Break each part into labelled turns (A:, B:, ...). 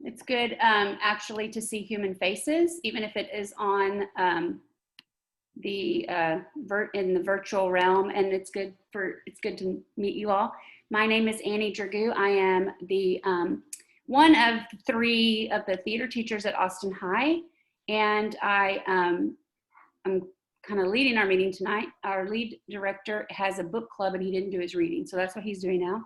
A: It's good actually to see human faces, even if it is on in the virtual realm, and it's good to meet you all. My name is Annie Dragoo. I am the one of 3 of the theater teachers at Austin High, and I'm kind of leading our meeting tonight. Our lead director has a book club and he didn't do his reading, so that's what he's doing now.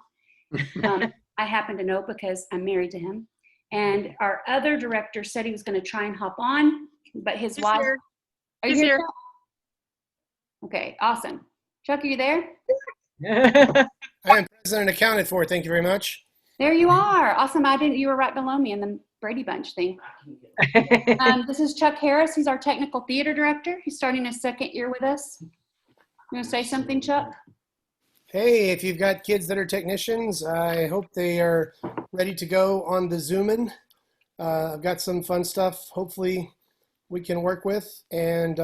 A: I happen to know because I'm married to him. And our other director said he was going to try and hop on, but his wife.
B: Here.
A: Are you here? Okay, awesome. Chuck, are you there?
C: I am present and accounted for. Thank you very much.
A: There you are. Awesome. You were right below me in the Brady Bunch thing. This is Chuck Harris. He's our technical theater director. He's starting his 2nd year with us. You want to say something, Chuck?
C: Hey, if you've got kids that are technicians, I hope they are ready to go on the Zoom-in. I've got some fun stuff hopefully we can work with. And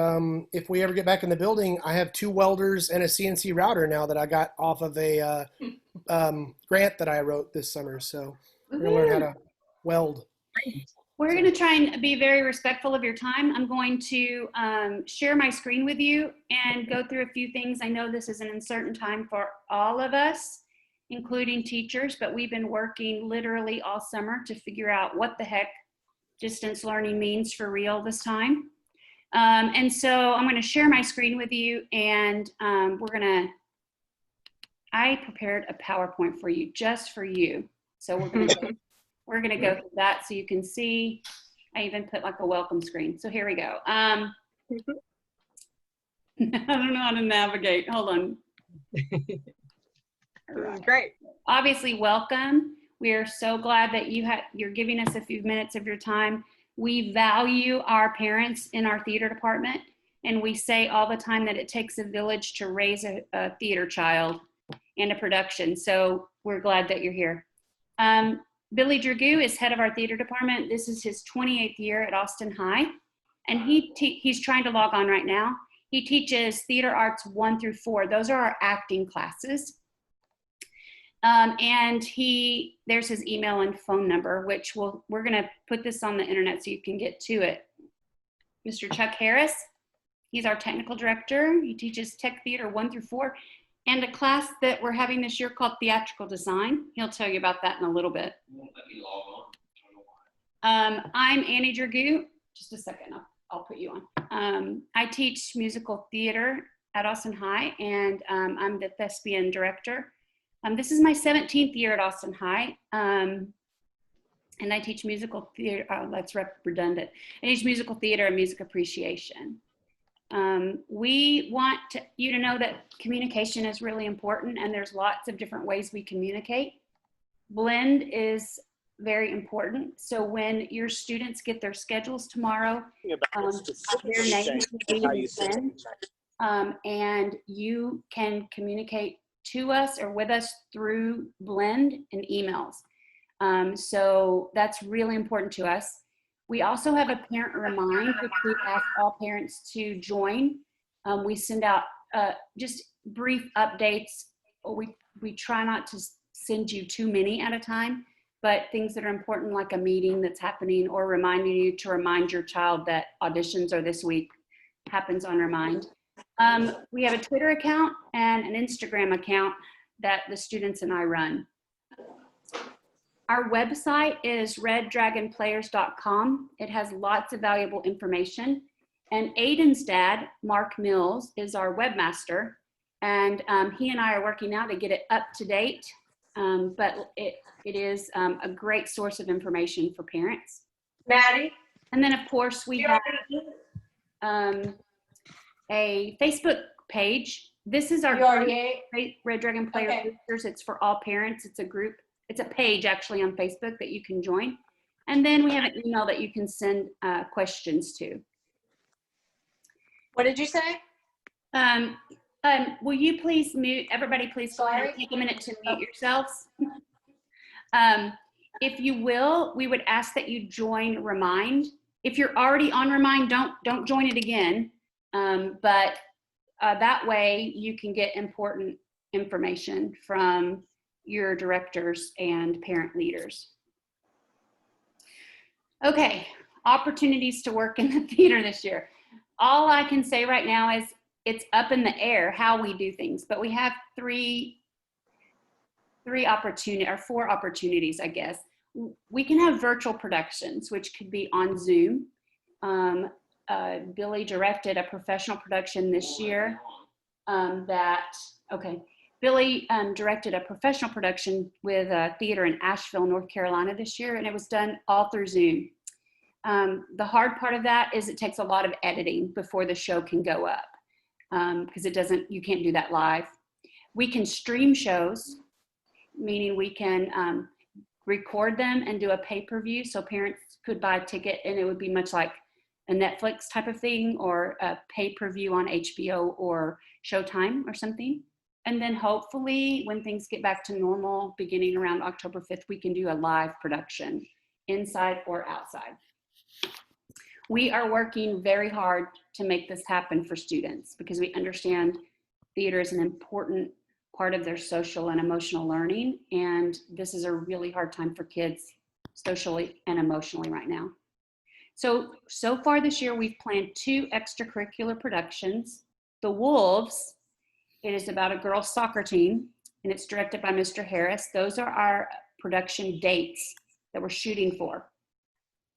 C: if we ever get back in the building, I have 2 welders and a CNC router now that I got off of a grant that I wrote this summer. So we're going to learn how to weld.
A: We're going to try and be very respectful of your time. I'm going to share my screen with you and go through a few things. I know this is an uncertain time for all of us, including teachers, but we've been working literally all summer to figure out what the heck distance learning means for real this time. And so I'm going to share my screen with you, and I prepared a PowerPoint for you, just for you. So we're going to go through that so you can see. I even put like a welcome screen. So here we go. I don't know how to navigate. Hold on.
B: Right. Great.
A: Obviously, welcome. We are so glad that you're giving us a few minutes of your time. We value our parents in our theater department, and we say all the time that it takes a village to raise a theater child in a production. So we're glad that you're here. Billy Dragoo is head of our theater department. This is his 28th year at Austin High, and he's trying to log on right now. He teaches theater arts 1 through 4. Those are our acting classes. And there's his email and phone number, which we're going to put this on the internet so you can get to it. Mr. Chuck Harris, he's our technical director. He teaches tech theater 1 through 4. And a class that we're having this year called Theatrical Design. He'll tell you about that in a little bit. I'm Annie Dragoo. Just a second, I'll put you on. I teach musical theater at Austin High, and I'm the thespian director. This is my 17th year at Austin High, and I teach musical theater. That's redundant. I teach musical theater and music appreciation. We want you to know that communication is really important, and there's lots of different ways we communicate. Blend is very important. So when your students get their schedules tomorrow, their names will be in the blend, and you can communicate to us or with us through Blend and emails. So that's really important to us. We also have a parent remind, which we ask all parents to join. We send out just brief updates. We try not to send you too many at a time, but things that are important, like a meeting that's happening or reminding you to remind your child that auditions are this week, happens on Remind. We have a Twitter account and an Instagram account that the students and I run. Our website is reddragonplayers.com. It has lots of valuable information. And Aiden's dad, Mark Mills, is our webmaster. And he and I are working now to get it up to date. But it is a great source of information for parents.
B: Maddie?
A: And then, of course, we have a Facebook page. This is our Red Dragon Player Boosters. It's for all parents. It's a group. It's a page actually on Facebook that you can join. And then we have an email that you can send questions to.
B: What did you say?
A: Will you please mute, everybody please go ahead and take a minute to mute yourselves. If you will, we would ask that you join Remind. If you're already on Remind, don't join it again. But that way you can get important information from your directors and parent leaders. Okay, opportunities to work in the theater this year. All I can say right now is it's up in the air how we do things, but we have four opportunities, I guess. We can have virtual productions, which could be on Zoom. Billy directed a professional production this year Billy directed a professional production with a theater in Asheville, North Carolina this year, and it was done all through Zoom. The hard part of that is it takes a lot of editing before the show can go up, because you can't do that live. We can stream shows, meaning we can record them and do a pay-per-view, so parents could buy a ticket and it would be much like a Netflix type of thing, or a pay-per-view on HBO or Showtime or something. And then hopefully when things get back to normal, beginning around October 5th, we can do a live production, inside or outside. We are working very hard to make this happen for students, because we understand theater is an important part of their social and emotional learning. And this is a really hard time for kids socially and emotionally right now. So far this year, we've planned 2 extracurricular productions. The Wolves, it is about a girls' soccer team, and it's directed by Mr. Harris. Those are our production dates that we're shooting for.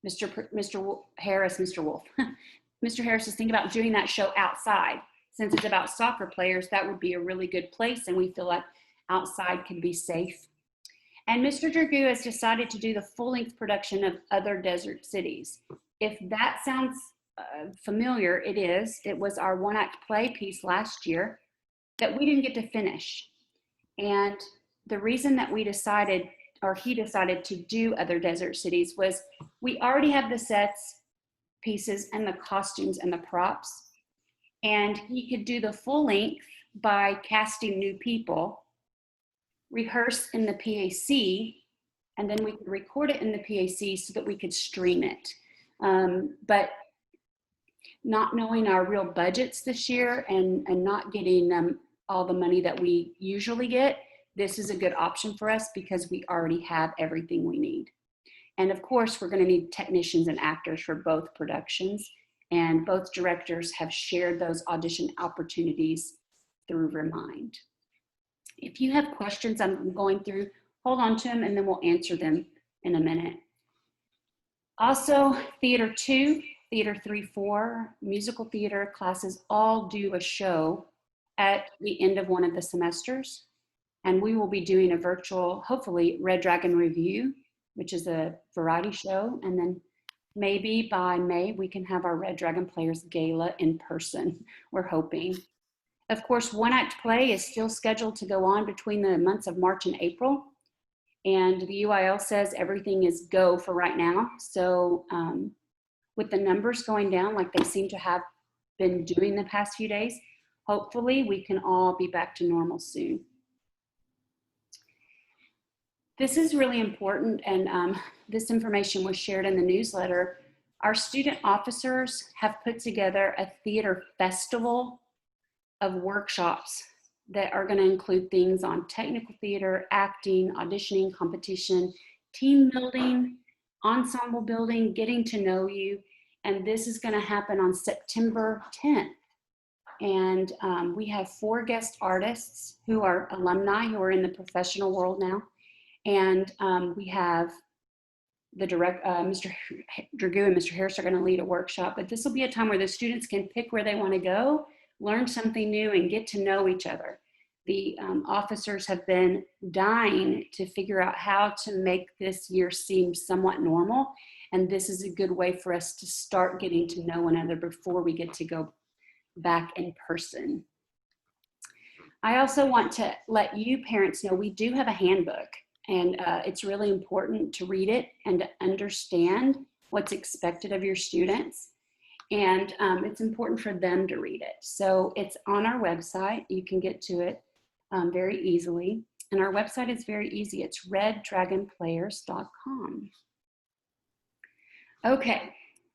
A: Mr. Harris is thinking about doing that show outside. Since it's about soccer players, that would be a really good place, and we feel like outside can be safe. And Mr. Dragoo has decided to do the full-length production of Other Desert Cities. If that sounds familiar, it is. It was our one-act play piece last year that we didn't get to finish. And the reason that he decided to do Other Desert Cities was we already have the sets, pieces, and the costumes and the props. And he could do the full length by casting new people, rehearse in the PAC, and then we could record it in the PAC so that we could stream it. But not knowing our real budgets this year and not getting all the money that we usually get, this is a good option for us because we already have everything we need. And of course, we're going to need technicians and actors for both productions, and both directors have shared those audition opportunities through Remind. If you have questions I'm going through, hold on to them and then we'll answer them in a minute. Also, Theater 2, Theater 3, 4, musical theater classes all do a show at the end of one of the semesters. And we will be doing a virtual, hopefully, Red Dragon Review, which is a variety show. And then maybe by May, we can have our Red Dragon Players Gala in person, we're hoping. Of course, one-act play is still scheduled to go on between the months of March and April. And the UIL says everything is go for right now. So with the numbers going down like they seem to have been doing the past few days, hopefully we can all be back to normal soon. This is really important, and this information was shared in the newsletter. Our student officers have put together a theater festival of workshops that are going to include things on technical theater, acting, auditioning, competition, team building, ensemble building, getting to know you. And this is going to happen on September 10th. And we have 4 guest artists who are alumni who are in the professional world now. And we have the Mr. Dragoo and Mr. Harris are going to lead a workshop. But this will be a time where the students can pick where they want to go, learn something new, and get to know each other. The officers have been dying to figure out how to make this year seem somewhat normal. And this is a good way for us to start getting to know one another before we get to go back in person. I also want to let you parents know we do have a handbook, and it's really important to read it and to understand what's expected of your students. And it's important for them to read it. So it's on our website. You can get to it very easily. And our website is very easy. It's reddragonplayers.com. Okay,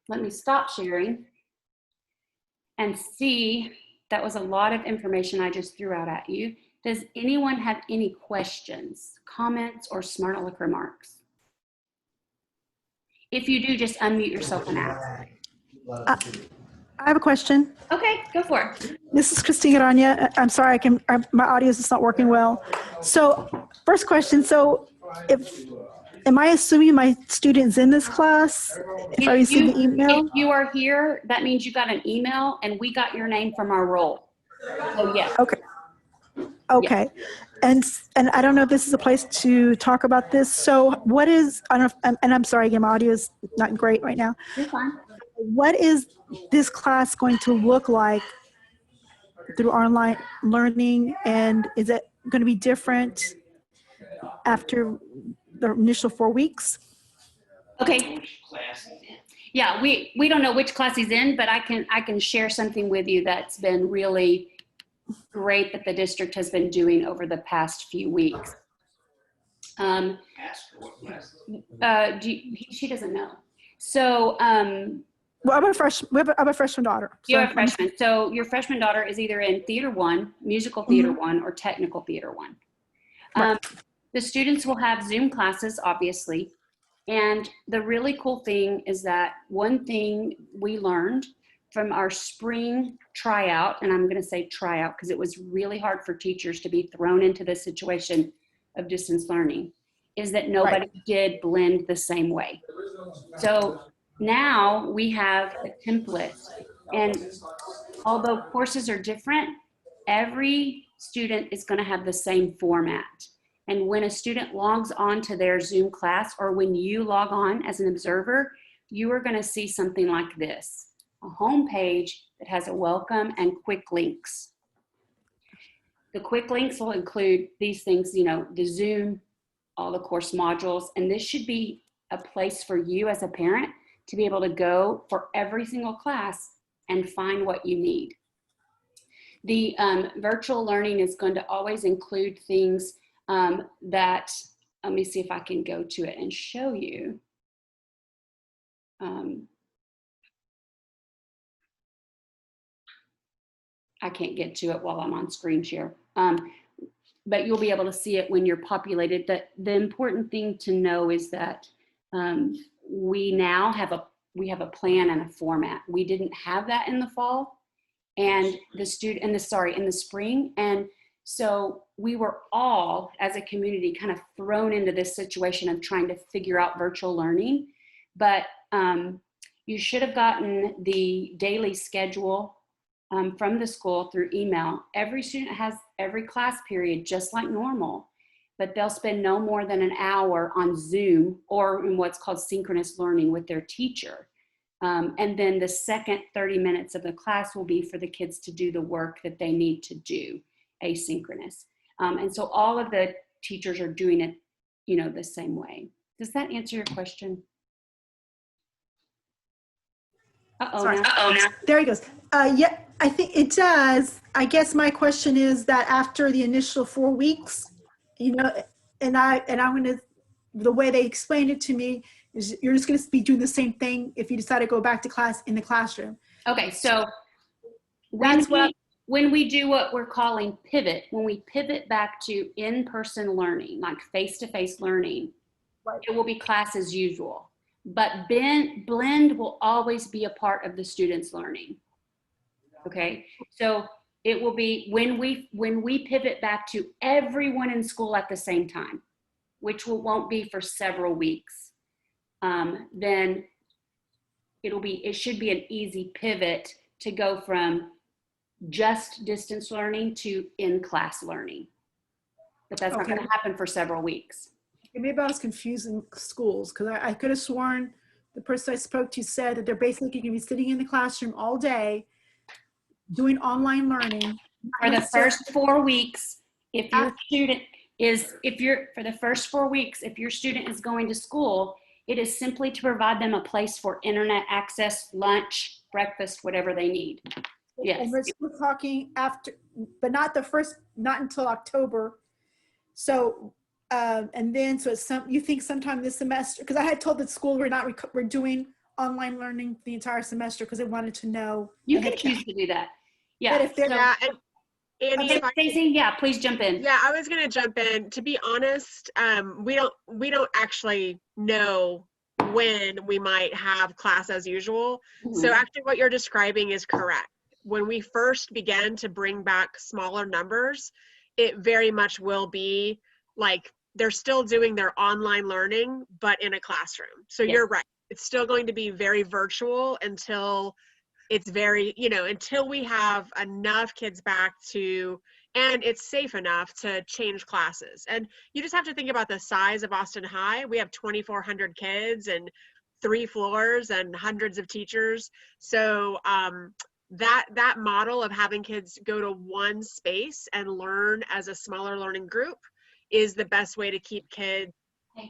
A: let me stop sharing and see. That was a lot of information I just threw out at you. Does anyone have any questions, comments, or smart aleck remarks? If you do, just unmute yourself and ask.
B: I have a question.
A: Okay, go for it.
B: This is Christine Aranya. I'm sorry, my audio is not working well. So, first question. So, am I assuming my student's in this class if I receive the email?
A: If you are here, that means you got an email and we got your name from our roll. So yes.
B: Okay. Okay. Yes. And I don't know if this is a place to talk about this. So what is, I don't know, and I'm sorry again, my audio is not great right now.
A: You're fine.
B: What is this class going to look like through online learning? And is it going to be different after the initial 4 weeks?
A: Okay. Yeah, we don't know which class he's in, but I can share something with you that's been really great that the district has been doing over the past few weeks. She doesn't know. So,
B: well, I'm a freshman daughter. So
A: you're a freshman. So your freshman daughter is either in Theater 1, Musical Theater 1, or Technical Theater 1.
B: Right.
A: The students will have Zoom classes, obviously. And the really cool thing is that one thing we learned from our spring tryout, and I'm going to say tryout because it was really hard for teachers to be thrown into this situation of distance learning, is that nobody did blend the same way. So now we have a template, and although courses are different, every student is going to have the same format. And when a student logs on to their Zoom class, or when you log on as an observer, you are going to see something like this. A home page that has a welcome and quick links. The quick links will include these things, you know, the Zoom, all the course modules, and this should be a place for you as a parent to be able to go for every single class and find what you need. The virtual learning is going to always include things that, let me see if I can go to it and show you. I can't get to it while I'm on screen share, but you'll be able to see it when you're populated. The important thing to know is that we now have a plan and a format. We didn't have that in the fall and in the spring. And so we were all, as a community, kind of thrown into this situation of trying to figure out virtual learning. But you should have gotten the daily schedule from the school through email. Every student has every class period just like normal, but they'll spend no more than an hour on Zoom or in what's called synchronous learning with their teacher. And then the second 30 minutes of the class will be for the kids to do the work that they need to do asynchronous. And so all of the teachers are doing it, you know, the same way. Does that answer your question?
B: There he goes. Yeah, I think it does. I guess my question is that after the initial 4 weeks, you know, and I'm going to, the way they explained it to me is you're just going to be doing the same thing if you decide to go back to class in the classroom.
A: Okay, so when we do what we're calling pivot, when we pivot back to in-person learning, like face-to-face learning, it will be class as usual. But blend will always be a part of the students' learning. Okay, so it will be when we pivot back to everyone in school at the same time, which won't be for several weeks. Then it should be an easy pivot to go from just distance learning to in-class learning. But that's not going to happen for several weeks.
B: Maybe I was confusing schools because I could have sworn the person I spoke to said that they're basically going to be sitting in the classroom all day doing online learning.
A: For the first 4 weeks, if your student is going to school, it is simply to provide them a place for internet access, lunch, breakfast, whatever they need. Yes.
B: And we're talking after, but not until October. So, and then, so you think sometime this semester, because I had told the school we're doing online learning the entire semester because they wanted to know.
A: You can choose to do that. Yeah.
B: But if they're
D: and Annie,
A: Stacey, yeah, please jump in.
D: Yeah, I was going to jump in. To be honest, we don't actually know when we might have class as usual. So actually what you're describing is correct. When we first began to bring back smaller numbers, it very much will be like they're still doing their online learning, but in a classroom. So you're right. It's still going to be very virtual until it's very, until we have enough kids back to, and it's safe enough to change classes. And you just have to think about the size of Austin High. We have 2,400 kids and 3 floors and hundreds of teachers. So that model of having kids go to one space and learn as a smaller learning group is the best way to keep kids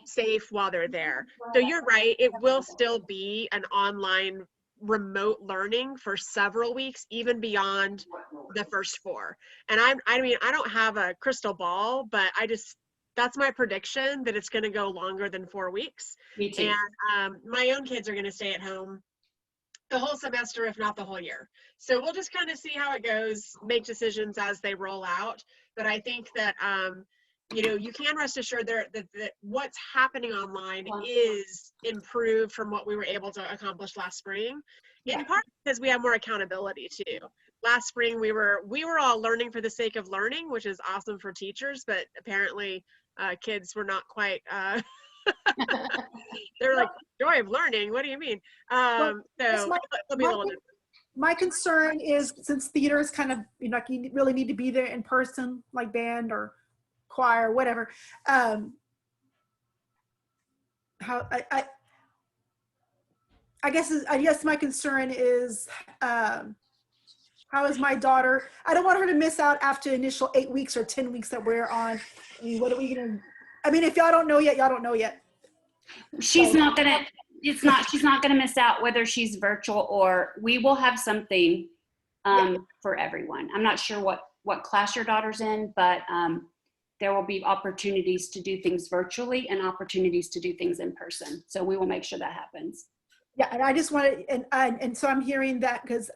D: safe while they're there. So you're right, it will still be an online remote learning for several weeks, even beyond the first 4. And I mean, I don't have a crystal ball, but that's my prediction, that it's going to go longer than 4 weeks.
A: Me too.
D: And my own kids are going to stay at home the whole semester, if not the whole year. So we'll just kind of see how it goes, make decisions as they roll out. But I think that, you can rest assured that what's happening online is improved from what we were able to accomplish last spring, in part because we have more accountability too. Last spring, we were all learning for the sake of learning, which is awesome for teachers, but apparently kids were not quite, they're like, joy of learning, what do you mean? So it'll be a little different.
B: My concern is, since theater is kind of, you really need to be there in person, like band or choir, whatever. I guess my concern is, how is my daughter? I don't want her to miss out after the initial 8 weeks or 10 weeks that we're on. I mean, what are we gonna? I mean, if y'all don't know yet, y'all don't know yet.
A: She's not gonna miss out whether she's virtual or we will have something for everyone. I'm not sure what class your daughter's in, but there will be opportunities to do things virtually and opportunities to do things in person. So we will make sure that happens.
B: Yeah, and I just want to, and so I'm hearing that because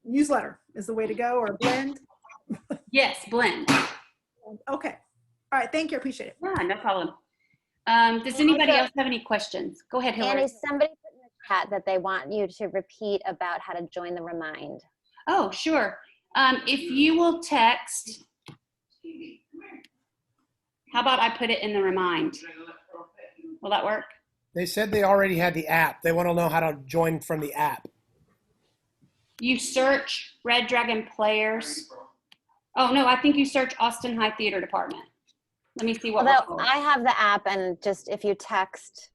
B: newsletter is the way to go, or blend.
A: Yes, blend.
B: Okay. All right. Thank you. I appreciate it.
A: Yeah, no problem. Does anybody else have any questions? Go ahead, Hillary.
E: Annie, somebody put in the chat that they want you to repeat about how to join the Remind.
A: Oh, sure. If you will text, how about I put it in the Remind? Will that work?
C: They said they already had the app. They want to know how to join from the app.
A: You search Red Dragon Players. Oh, no, I think you search Austin High Theater Department. Let me see what.
E: Although I have the app, and just if you text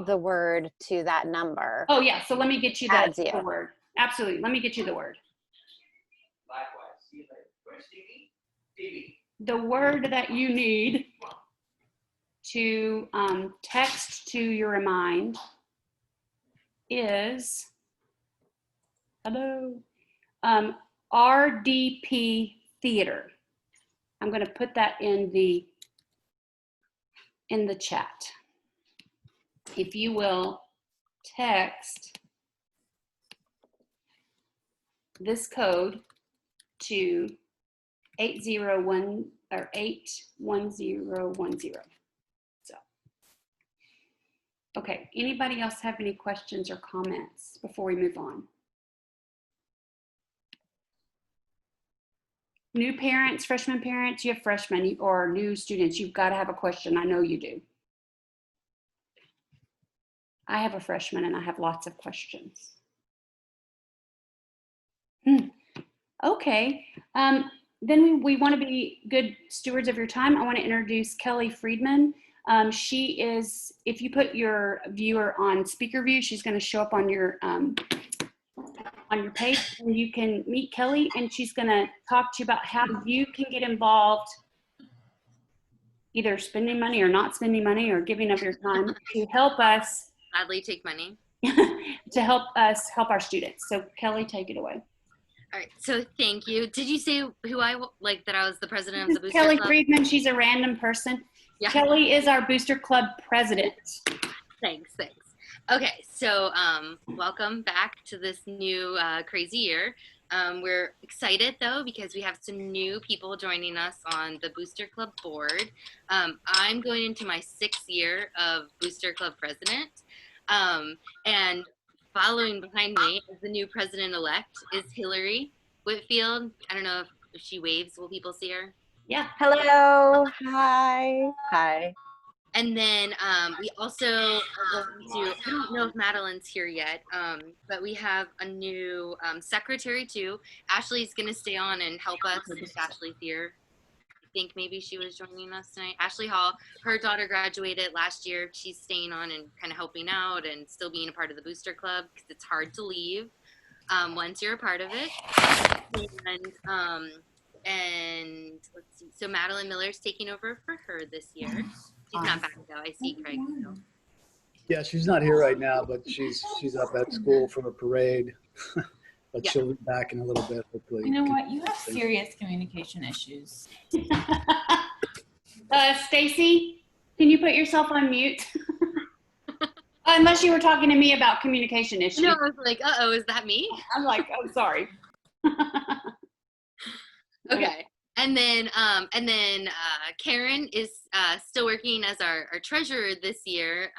E: the word to that number.
A: Oh, yeah. So let me get you the word. Absolutely. Let me get you the word. The word that you need to text to your Remind is, RDP Theater. I'm going to put that in the chat. If you will text this code to 801 or 81010. So, okay. Anybody else have any questions or comments before we move on? New parents, freshman parents, you have freshmen or new students, you've got to have a question. I know you do. I have a freshman and I have lots of questions. Okay. Then we want to be good stewards of your time. I want to introduce Kelly Friedman. She is, if you put your viewer on speaker view, she's going to show up on your page, and you can meet Kelly, and she's going to talk to you about how you can get involved, either spending money or not spending money or giving up your time to help us.
F: Gladly take money.
A: To help us help our students. So Kelly, take it away.
F: All right, so thank you. Did you say who that I was the president of the Booster
A: Kelly
F: Club?
A: Friedman, she's a random person.
F: Yeah.
A: Kelly is our Booster Club president.
F: Thanks. Okay, so welcome back to this new crazy year. We're excited though because we have some new people joining us on the Booster Club board. I'm going into my 6th year of Booster Club president, and following behind me as the new president-elect is Hillary Whitfield. I don't know if she waves. Will people see her?
A: Yeah.
E: Hello. Hi. Hi.
F: And then we also are going to, I don't know if Madeline's here yet, but we have a new secretary too. Ashley's going to stay on and help us. If Ashley's here. I think maybe she was joining us tonight. Ashley Hall, her daughter graduated last year. She's staying on and kind of helping out and still being a part of the Booster Club because it's hard to leave once you're a part of it. And let's see. So Madeline Miller's taking over for her this year. She's not back though. I see Craig. So.
G: Yeah, she's not here right now, but she's up at school for a parade. But
F: Yeah.
G: she'll be back in a little bit, hopefully.
H: You know what? You have serious communication issues.
A: Stacy, can you put yourself on mute? Unless you were talking to me about communication issues.
F: No, I was like, uh-oh, is that me?
A: I'm like, oh, sorry.
F: Okay. And then Karen is still working as our treasurer this year.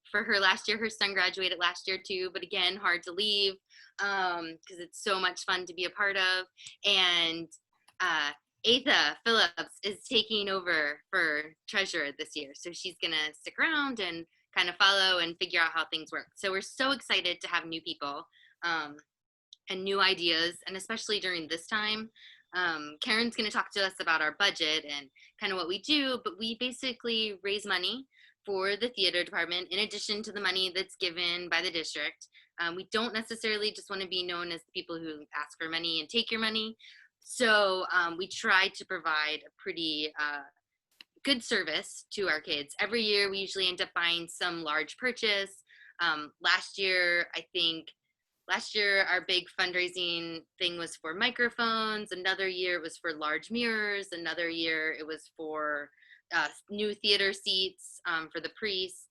F: For her last year, her son graduated last year too, but again, hard to leave because it's so much fun to be a part of. And Atha Phillips is taking over for treasurer this year. So she's going to stick around and kind of follow and figure out how things work. So we're so excited to have new people and new ideas, and especially during this time. Karen's going to talk to us about our budget and kind of what we do, but we basically raise money for the theater department in addition to the money that's given by the district. We don't necessarily just want to be known as the people who ask for money and take your money. So we try to provide a pretty good service to our kids. Every year we usually end up buying some large purchase. Last year our big fundraising thing was for microphones. Another year it was for large mirrors. Another year it was for new theater seats for the priests.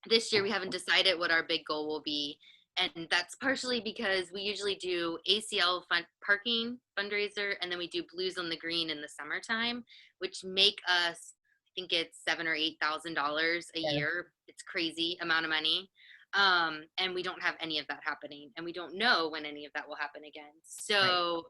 F: This year we haven't decided what our big goal will be. And that's partially because we usually do ACL parking fundraiser, and then we do Blues on the Green in the summertime, which make us, I think it's $7,000 or $8,000 a year. It's crazy amount of money. And we don't have any of that happening, and we don't know when any of that will happen again. So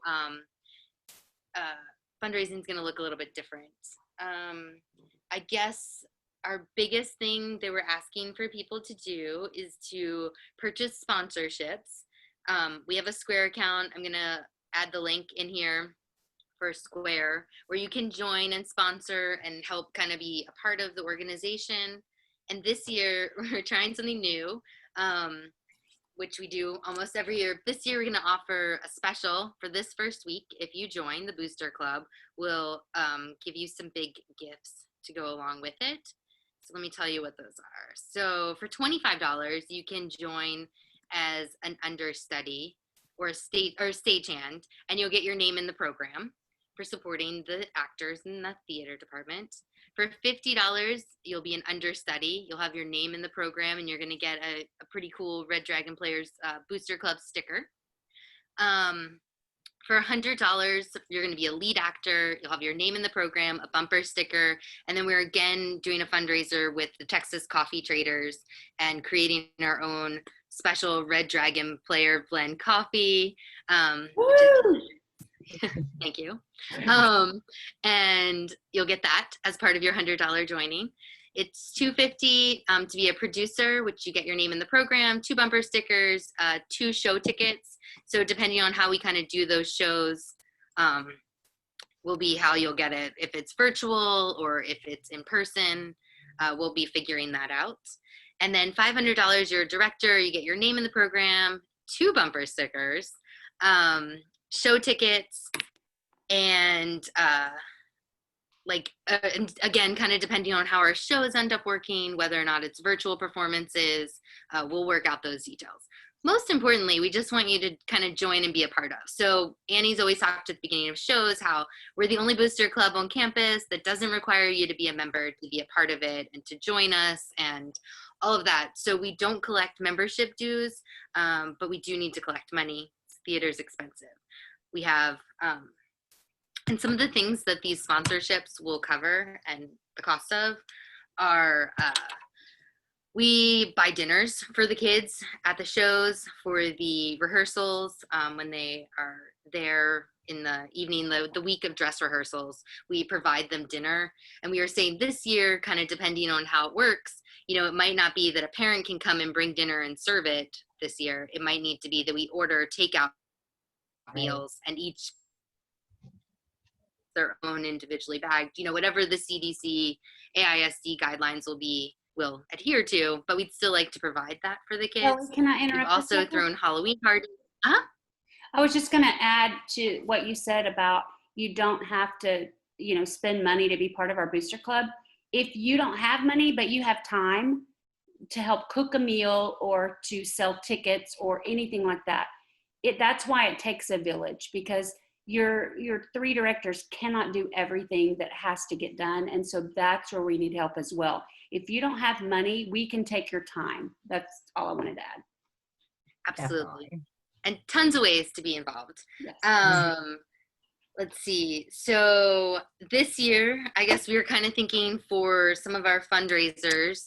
F: fundraising is going to look a little bit different. I guess our biggest thing they were asking for people to do is to purchase sponsorships. We have a Square account. I'm going to add the link in here for Square, where you can join and sponsor and help kind of be a part of the organization. And this year we're trying something new, which we do almost every year. This year we're going to offer a special for this first week. If you join the Booster Club, we'll give you some big gifts to go along with it. So let me tell you what those are. So for $25, you can join as an understudy or a stagehand, and you'll get your name in the program for supporting the actors in the theater department. For $50, you'll be an understudy. You'll have your name in the program, and you're going to get a pretty cool Red Dragon Players Booster Club sticker. For $100, you're going to be a lead actor. You'll have your name in the program, a bumper sticker, and then we're again doing a fundraiser with the Texas Coffee Traders and creating our own special Red Dragon Player blend coffee. Thank you. And you'll get that as part of your $100 joining. It's $250 to be a producer, which you get your name in the program, 2 bumper stickers, 2 show tickets. So depending on how we kind of do those shows, will be how you'll get it. If it's virtual or if it's in person, we'll be figuring that out. And then $500, you're a director, you get your name in the program, 2 bumper stickers, show tickets, and and again, kind of depending on how our shows end up working, whether or not it's virtual performances, we'll work out those details. Most importantly, we just want you to kind of join and be a part of. So Annie's always talked at the beginning of shows how we're the only booster club on campus that doesn't require you to be a member to be a part of it and to join us and all of that. So we don't collect membership dues, but we do need to collect money theater's expensive. We have, and some of the things that these sponsorships will cover and the cost of are, we buy dinners for the kids at the shows, for the rehearsals, when they are there in the evening, the week of dress rehearsals, we provide them dinner. And we are saying this year, kind of depending on how it works, you know, it might not be that a parent can come and bring dinner and serve it this year. It might need to be that we order takeout meals and each their own individually bagged, you know, whatever the CDC, AISD guidelines will adhere to, but we'd still like to provide that for the kids.
A: Kelly, can I
F: We've
A: interrupt?
F: also thrown Halloween parties.
A: I was just going to add to what you said about you don't have to, you know, spend money to be part of our booster club. If you don't have money, but you have time to help cook a meal or to sell tickets or anything like that, that's why it takes a village, because your 3 directors cannot do everything that has to get done. And so that's where we need help as well. If you don't have money, we can take your time. That's all I wanted to add.
F: Absolutely. And tons of ways to be involved.
A: Yes.
F: Let's see. So this year, I guess we were kind of thinking for some of our fundraisers.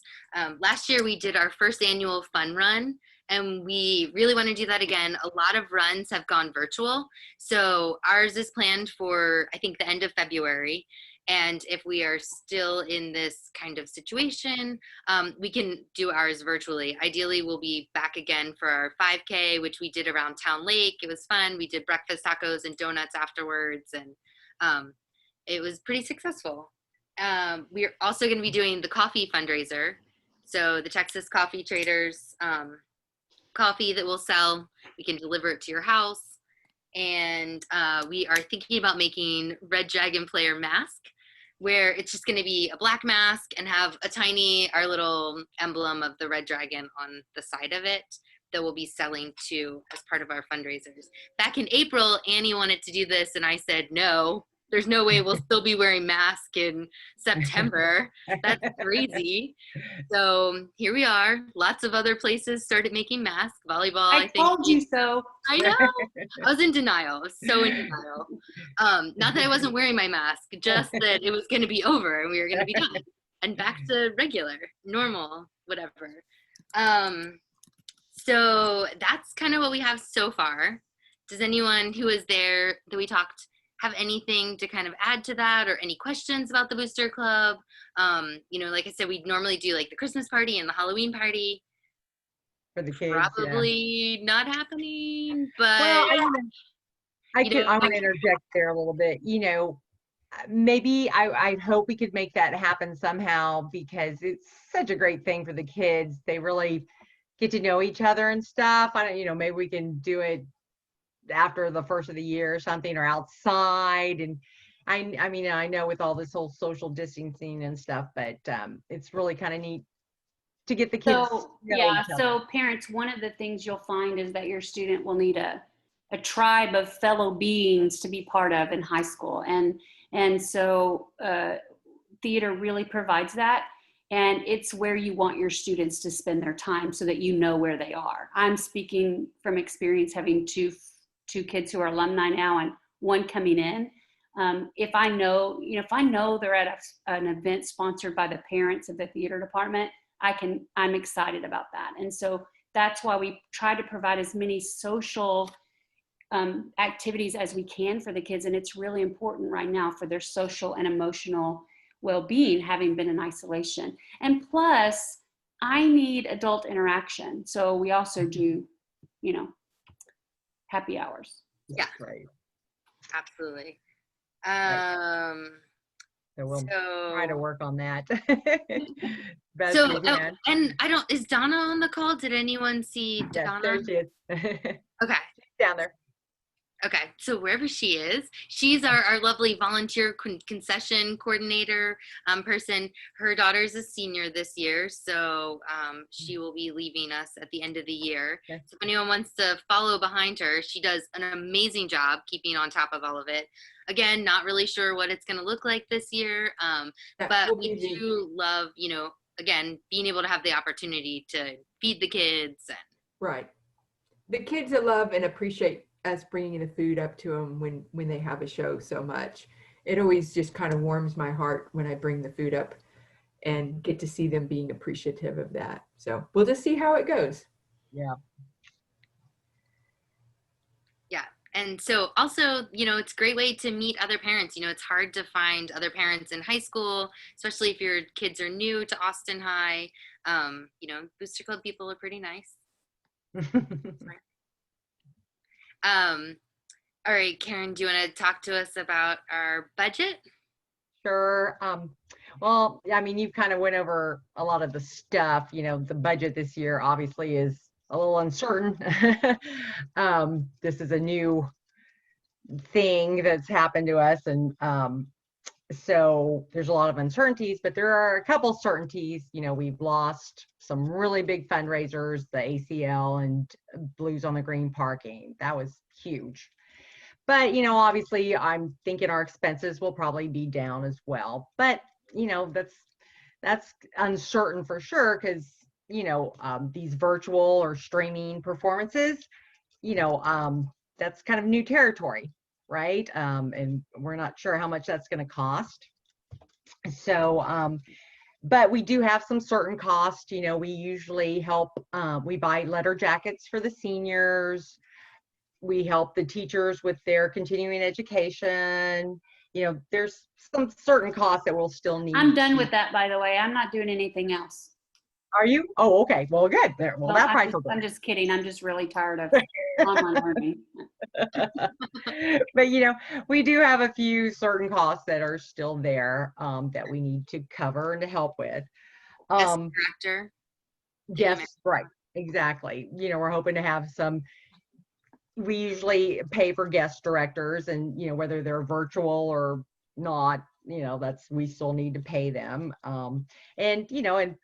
F: Last year, we did our first annual fun run, and we really want to do that again. A lot of runs have gone virtual. So ours is planned for, I think, the end of February. And if we are still in this kind of situation, we can do ours virtually. Ideally, we'll be back again for our 5K, which we did around Town Lake. It was fun. We did breakfast tacos and donuts afterwards, and it was pretty successful. We're also going to be doing the coffee fundraiser. So the Texas Coffee Traders coffee that we'll sell, we can deliver it to your house. And we are thinking about making Red Dragon player mask, where it's just going to be a black mask and have our little emblem of the Red Dragon on the side of it that we'll be selling to as part of our fundraisers. Back in April, Annie wanted to do this, and I said, no, there's no way we'll still be wearing masks in September. That's crazy. So here we are. Lots of other places started making masks. Volleyball, I think.
A: Told you so.
F: I know. I was in denial. I was so in denial. Not that I wasn't wearing my mask, just that it was going to be over and we were going to be done and back to regular, normal, whatever. So that's kind of what we have so far. Does anyone who was there that we talked have anything to kind of add to that, or any questions about the booster club? You know, like I said, we'd normally do like the Christmas party and the Halloween party.
I: For the kids,
F: Probably not happening, but
I: well, I want to interject there a little bit. You know, maybe I hope we could make that happen somehow, because it's such a great thing for the kids. They really get to know each other and stuff. I don't, you know, maybe we can do it after the first of the year or something, or outside. And I mean, I know with all this whole social distancing and stuff, but it's really kind of neat to get the kids.
A: So parents, one of the things you'll find is that your student will need a tribe of fellow beings to be part of in high school. And so theater really provides that. And it's where you want your students to spend their time so that you know where they are. I'm speaking from experience, having two kids who are alumni now and one coming in. If I know they're at an event sponsored by the parents of the theater department, I'm excited about that. And so that's why we try to provide as many social activities as we can for the kids. And it's really important right now for their social and emotional well-being, having been in isolation. And plus, I need adult interaction. So we also do, you know, happy hours.
F: Yeah,
I: Right.
F: absolutely.
I: So we'll try to work on that. Best
F: So,
I: we can.
F: and is Donna on the call? Did anyone see
I: Yes,
F: Donna?
I: there she is.
F: Okay.
I: Down there.
F: Okay, so wherever she is, she's our lovely volunteer concession coordinator person. Her daughter's a senior this year, so she will be leaving us at the end of the year. Okay. So if anyone wants to follow behind her, she does an amazing job keeping on top of all of it. Again, not really sure what it's going to look like this year, but we do love, you know, again, being able to have the opportunity to feed the kids.
J: Right. The kids that love and appreciate us bringing the food up to them when they have a show so much. It always just kind of warms my heart when I bring the food up and get to see them being appreciative of that. So we'll just see how it goes.
I: Yeah.
F: Yeah. And so also, it's a great way to meet other parents. It's hard to find other parents in high school, especially if your kids are new to Austin High. Booster Club people are pretty nice. All right, Karen, do you want to talk to us about our budget?
I: Sure. Well, I mean, you kind of went over a lot of the stuff. The budget this year obviously is a little uncertain. This is a new thing that's happened to us. And so there's a lot of uncertainties, but there are a couple certainties. We've lost some really big fundraisers, the ACL and Blues on the Green parking. That was huge. But, obviously I'm thinking our expenses will probably be down as well. But, that's uncertain for sure because, these virtual or streaming performances, that's kind of new territory, right? And we're not sure how much that's going to cost. So, but we do have some certain costs. We usually help, we buy letter jackets for the seniors. We help the teachers with their continuing education. There's some certain costs that we'll still need.
A: I'm done with that, by the way. I'm not doing anything else.
I: Are you? Oh, okay. Well, good. There. Well, that price will go.
A: I'm just kidding. I'm just really tired of online learning.
I: But we do have a few certain costs that are still there that we need to cover and to help with.
F: Director.
I: Yes, right. Exactly. We're hoping to have some. We usually pay for guest directors, and whether they're virtual or not, we still need to pay them. And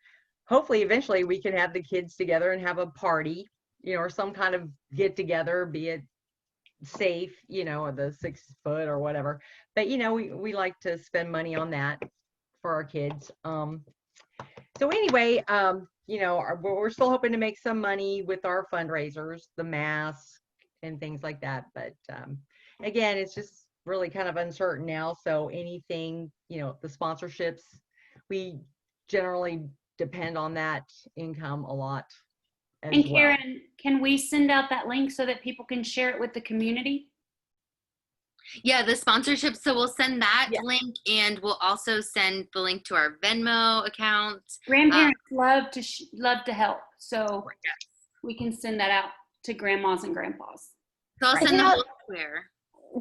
I: hopefully eventually we can have the kids together and have a party, or some kind of get together, be it safe, or the 6 foot or whatever. But we like to spend money on that for our kids. So anyway, we're still hoping to make some money with our fundraisers, the masks and things like that. But again, it's just really kind of uncertain now. So anything, the sponsorships, we generally depend on that income a lot.
A: And Karen, can we send out that link so that people can share it with the community?
F: Yeah, the sponsorship. So we'll send that link, and we'll also send the link to our Venmo account.
A: Grandparents love to help, so we can send that out to grandmas and grandpas.
F: So I'll send the whole square.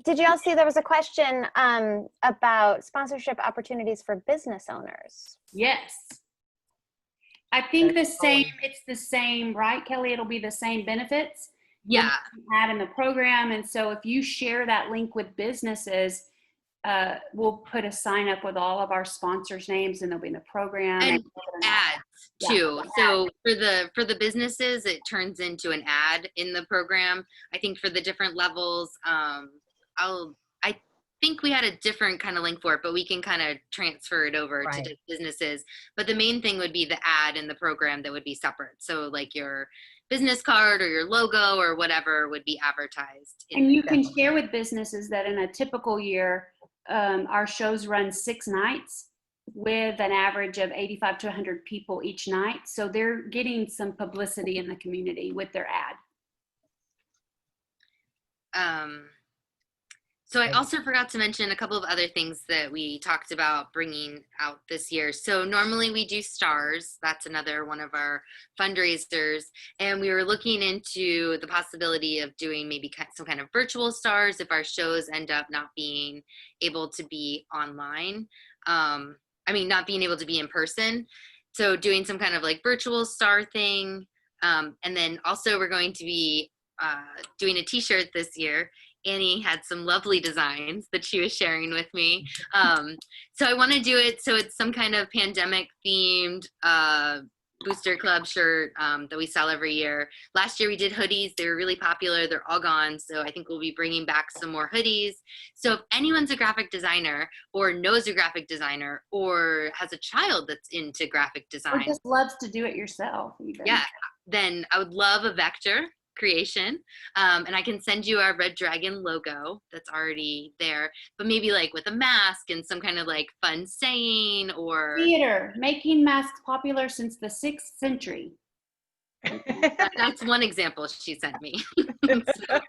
E: Did you all see there was a question about sponsorship opportunities for business owners?
A: Yes. I think it's the same, right, Kelly? It'll be the same benefits.
F: Yeah.
A: Add in the program. And so if you share that link with businesses, we'll put a sign up with all of our sponsors' names, and they'll be in the program.
F: And ads too. So for the businesses, it turns into an ad in the program. I think for the different levels, I think we had a different kind of link for it, but we can kind of transfer it over to businesses. But the main thing would be the ad in the program that would be separate. So like your business card or your logo or whatever would be advertised.
A: And you can share with businesses that in a typical year, our shows run 6 nights with an average of 85 to 100 people each night. So they're getting some publicity in the community with their ad.
F: So I also forgot to mention a couple of other things that we talked about bringing out this year. So normally we do stars. That's another one of our fundraisers. And we were looking into the possibility of doing maybe some kind of virtual stars if our shows end up not being able to be online. Not being able to be in person. So doing some kind of like virtual star thing. And then also we're going to be doing a t-shirt this year. Annie had some lovely designs that she was sharing with me. So I want to do it so it's some kind of pandemic themed booster club shirt that we sell every year. Last year we did hoodies. They were really popular. They're all gone. So I think we'll be bringing back some more hoodies. So if anyone's a graphic designer or knows a graphic designer or has a child that's into graphic design.
A: Or just loves to do it yourself. Even.
F: Yeah, then I would love a vector, creation. And I can send you our Red Dragon logo that's already there, but maybe like with a mask and some kind of like fun saying or
A: Theater, making masks popular since the 6th century.
F: that's one example she sent me. So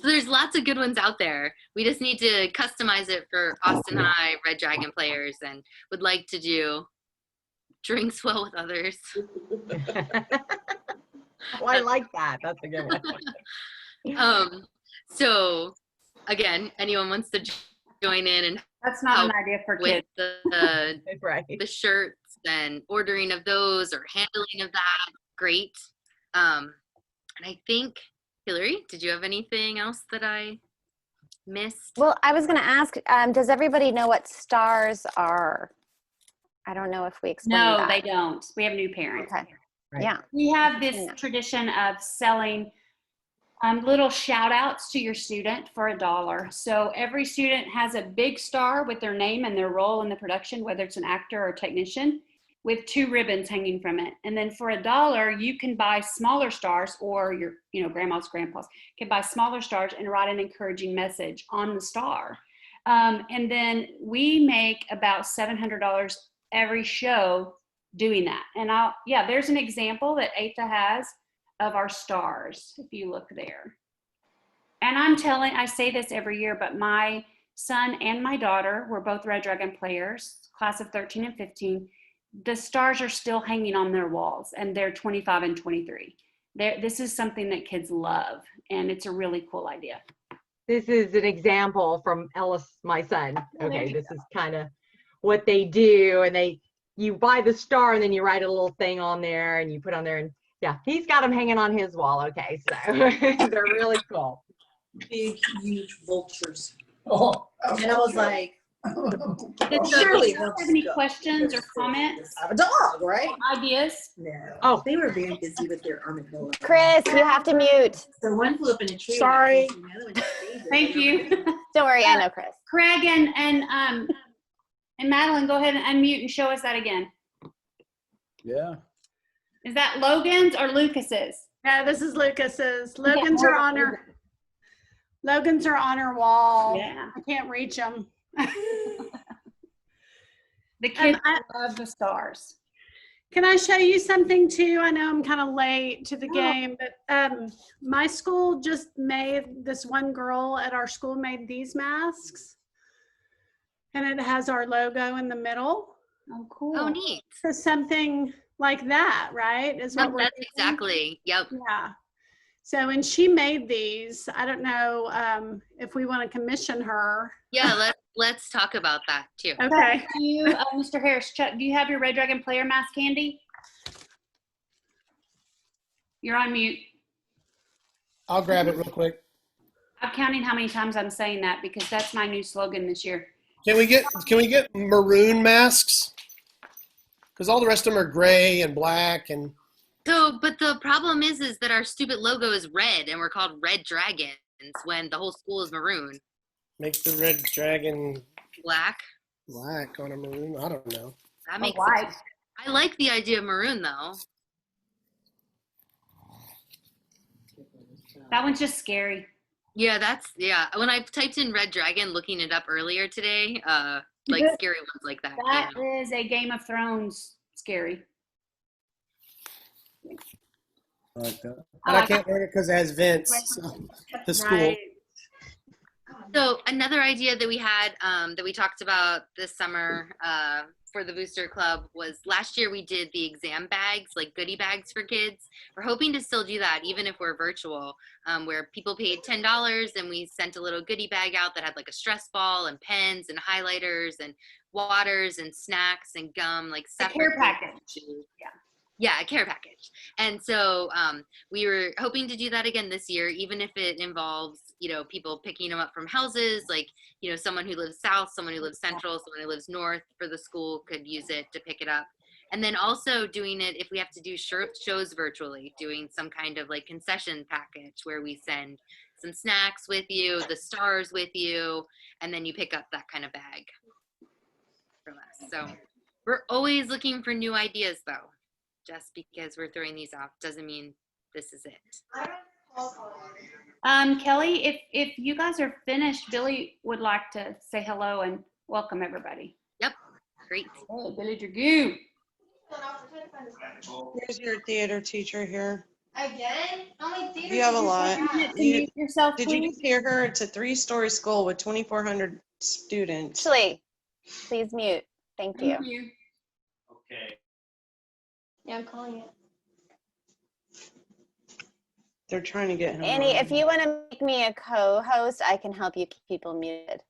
F: there's lots of good ones out there. We just need to customize it for Austin High Red Dragon players and would like to do drinks well with others.
I: Oh, I like that. That's a good one.
F: So again, anyone wants to join in and
A: That's not an
F: help
A: idea for
F: with
A: kids.
I: Right.
F: the shirts and ordering of those or handling of that, great. And I think, Hillary, did you have anything else that I missed?
E: Well, I was going to ask, does everybody know what stars are? I don't know if we explained
A: No,
E: that.
A: they don't. We have new parents.
E: Okay.
I: Right.
E: Yeah.
A: We have this
E: Yeah.
A: tradition of selling little shout outs to your student for $1. So every student has a big star with their name and their role in the production, whether it's an actor or technician, with 2 ribbons hanging from it. And then for $1, you can buy smaller stars, or your, grandma's, grandpa's can buy smaller stars and write an encouraging message on the star. And then we make about $700 every show doing that. And there's an example that Atha has of our stars, if you look there. And I say this every year, but my son and my daughter were both Red Dragon players, class of 13 and 15. The stars are still hanging on their walls, and they're 25 and 23. This is something that kids love, and it's a really cool idea.
I: This is an example from Ellis, my son.
A: Oh, there
I: Okay,
A: you
I: this is kind of what they do, and you buy the star and then you write a little thing on there and you put on there, and yeah, he's got them hanging on his wall. Okay, so they're really cool.
K: Big, huge vultures.
L: Oh,
K: And I was like,
A: Surely, have any questions or comments?
K: I have a dog, right?
A: Ideas?
K: No.
I: Oh.
K: They were very busy with their armadillo.
E: Chris, you have to mute.
K: So one flew up in a tree.
B: Sorry.
K: and the other one just stayed there.
A: Thank you.
E: Don't worry, I know Chris.
A: Craig and Madeline, go ahead and unmute and show us that again.
G: Yeah.
A: Is that Logan's or Lucas's?
B: No, this is Lucas's. Logan's are on her wall.
A: Yeah.
B: I can't reach them.
A: The kids love the stars.
B: Can I show you something too? I know I'm kind of late to the game, but my school just made, this one girl at our school made these masks, and it has our logo in the middle.
A: Oh, cool.
F: Oh, neat.
B: So something like that, right? Is what
F: Yep,
B: we're
F: that's
B: thinking?
F: exactly. Yep.
B: Yeah. So, and she made these. I don't know if we want to commission her.
F: Yeah, let's talk about that too.
B: Okay.
A: Do you, Mr. Harris, Chuck, do you have your Red Dragon player mask handy? You're on mute.
C: I'll grab it real quick.
A: I'm counting how many times I'm saying that because that's my new slogan this year.
C: Can we get maroon masks? Because all the rest of them are gray and black and.
F: So, but the problem is that our stupid logo is red and we're called Red Dragons when the whole school is maroon.
C: Make the Red Dragon
F: Black.
C: on a maroon. I don't know.
F: That makes
A: white.
F: sense. I like the idea of maroon though.
A: That one's just scary.
F: Yeah, when I typed in Red Dragon looking it up earlier today, like scary ones like that.
A: That is a Game of Thrones scary.
G: I like that.
C: And I can't wear it because it has vents. So, the school.
B: Right.
F: So another idea that we had that we talked about this summer for the Booster Club was last year we did the exam bags, like goodie bags for kids. We're hoping to still do that even if we're virtual, where people paid $10 and we sent a little goodie bag out that had like a stress ball and pens and highlighters and waters and snacks and gum, like
A: A care package.
F: Yeah, a care package. And so we were hoping to do that again this year, even if it involves, people picking them up from houses, like, someone who lives south, someone who lives central, someone who lives north for the school could use it to pick it up. And then also doing it if we have to do shows virtually, doing some kind of like concession package where we send some snacks with you, the stars with you, and then you pick up that kind of bag from us. So we're always looking for new ideas though. Just because we're throwing these out doesn't mean this is it.
A: Kelly, if you guys are finished, Billy would like to say hello and welcome everybody.
F: Yep. Great.
A: Hey, Billy Dragoo.
L: Here's your theater teacher here.
K: Again? Only theater
L: You have a
K: teachers
L: lot.
K: like that.
A: Mute yourself,
L: Did you
A: please.
L: just hear her? It's a 3-story school with 2,400 students.
E: Ashley, please mute. Thank you.
A: Thank you.
M: Okay.
K: Yeah, I'm calling it.
L: They're trying to get him.
E: Annie,
L: on.
E: if you want to make me a co-host, I can help you keep people muted.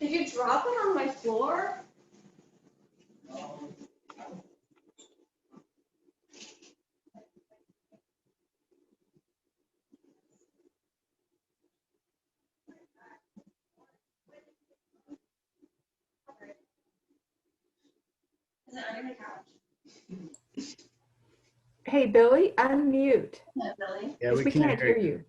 K: Did you drop it on my floor? Is it under the couch?
J: Hey, Billy, unmute.
K: No, Billy.
G: Yeah,
J: We can't hear you.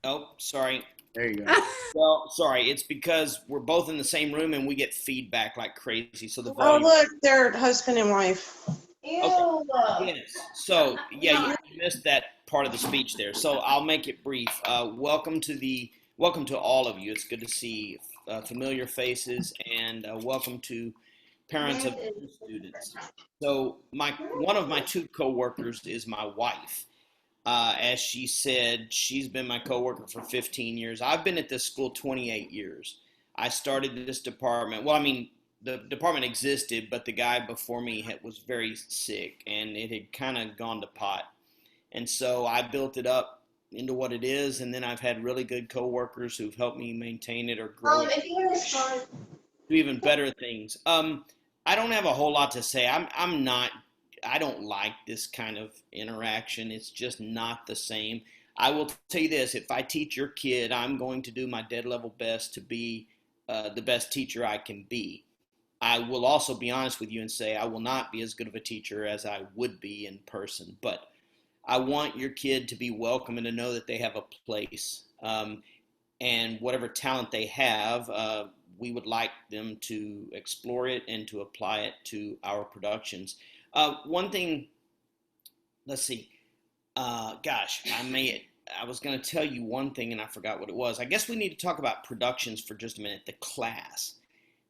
M: Oh, sorry.
G: There you go.
M: Well, sorry. It's because we're both in the same room and we get feedback like crazy. So the
L: Oh,
M: volume.
L: look, they're husband and wife.
K: Ew.
M: Yes. So yeah, you missed that part of the speech there. So I'll make it brief. Welcome to all of you. It's good to see familiar faces, and welcome to parents of students. So one of my 2 coworkers is my wife. As she said, she's been my coworker for 15 years. I've been at this school 28 years. I started this department. Well, I mean, the department existed, but the guy before me was very sick, and it had kind of gone to pot. And so I built it up into what it is, and then I've had really good coworkers who've helped me maintain it or grow it
K: If you want to start.
M: do even better things. I don't have a whole lot to say. I don't like this kind of interaction. It's just not the same. I will tell you this: if I teach your kid, I'm going to do my dead level best to be the best teacher I can be. I will also be honest with you and say I will not be as good of a teacher as I would be in person, but I want your kid to be welcome and to know that they have a place. And whatever talent they have, we would like them to explore it and to apply it to our productions. One thing, let's see. I was going to tell you one thing and I forgot what it was. I guess we need to talk about productions for just a minute. The class.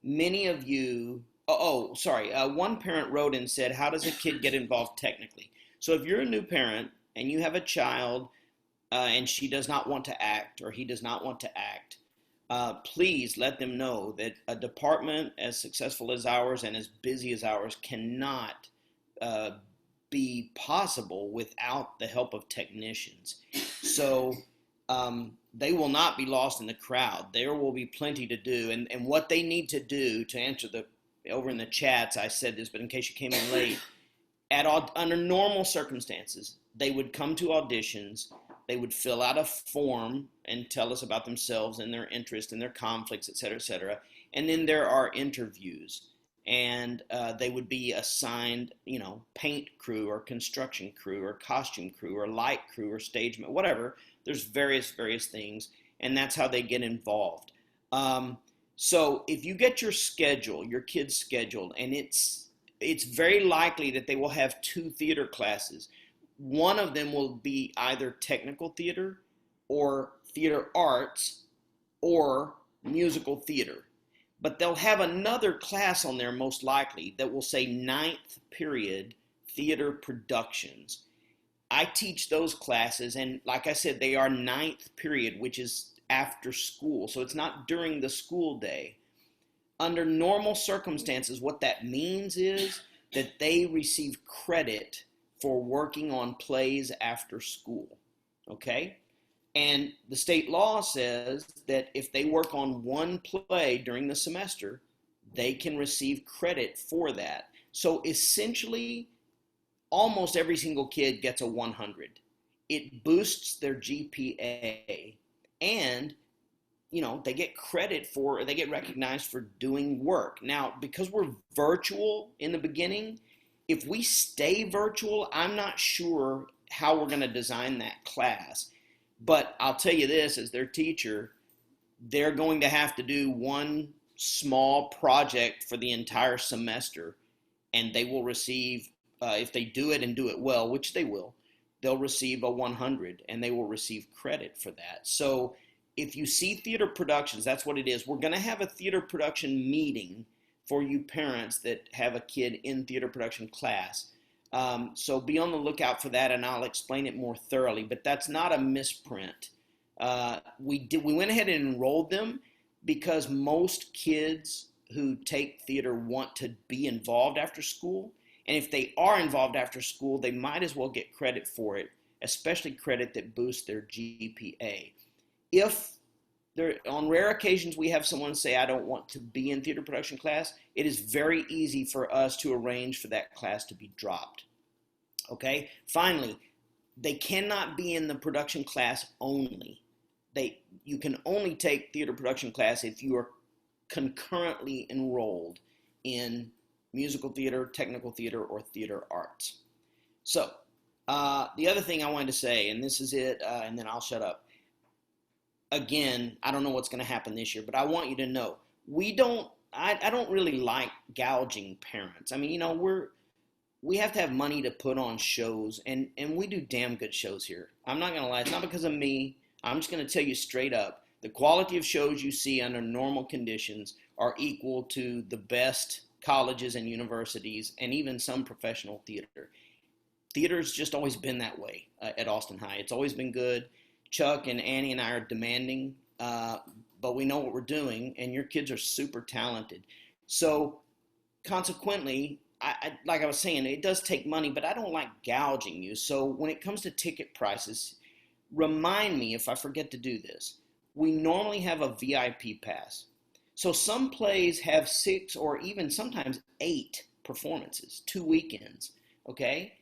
M: Many of you, one parent wrote and said, how does a kid get involved technically? So if you're a new parent and you have a child and she does not want to act or he does not want to act, please let them know that a department as successful as ours and as busy as ours cannot be possible without the help of technicians. So they will not be lost in the crowd. There will be plenty to do. And what they need to do to answer over in the chats, I said this, but in case you came in late, under normal circumstances, they would come to auditions, they would fill out a form and tell us about themselves and their interests and their conflicts, et cetera, et cetera. And then there are interviews. And they would be assigned, paint crew or construction crew or costume crew or light crew or stage, whatever. There's various things, and that's how they get involved. So if you get your kid's scheduled, and it's very likely that they will have 2 theater classes. One of them will be either technical theater or theater arts or musical theater. But they'll have another class on there most likely that will say 9th period theater productions. I teach those classes, and like I said, they are 9th period, which is after school. So it's not during the school day. Under normal circumstances, what that means is that they receive credit for working on plays after school, okay? And the state law says that if they work on one play during the semester, they can receive credit for that. So essentially, almost every single kid gets a 100. It boosts their GPA, and they get they get recognized for doing work. Now, because we're virtual in the beginning, if we stay virtual, I'm not sure how we're going to design that class. But I'll tell you this, as their teacher, they're going to have to do one small project for the entire semester, and they will receive, if they do it and do it well, which they will, they'll receive a 100 and they will receive credit for that. So if you see theater productions, that's what it is. We're going to have a theater production meeting for you parents that have a kid in theater production class. So be on the lookout for that, and I'll explain it more thoroughly. But that's not a misprint. We went ahead and enrolled them because most kids who take theater want to be involved after school. And if they are involved after school, they might as well get credit for it, especially credit that boosts their GPA. If on rare occasions we have someone say, I don't want to be in theater production class, it is very easy for us to arrange for that class to be dropped. Okay? Finally, they cannot be in the production class only. You can only take theater production class if you are concurrently enrolled in musical theater, technical theater, or theater arts. So the other thing I wanted to say, and this is it, and then I'll shut up. Again, I don't know what's going to happen this year, but I want you to know, I don't really like gouging parents. I mean, you know, we have to have money to put on shows, and we do damn good shows here. I'm not going to lie. It's not because of me. I'm just going to tell you straight up. The quality of shows you see under normal conditions are equal to the best colleges and universities and even some professional theater. Theater's just always been that way at Austin High. It's always been good. Chuck and Annie and I are demanding, but we know what we're doing, and your kids are super talented. So consequently, like I was saying, it does take money, but I don't like gouging you. So when it comes to ticket prices, remind me if I forget to do this. We normally have a VIP pass. So some plays have 6 or even sometimes 8 performances, 2 weekends, okay?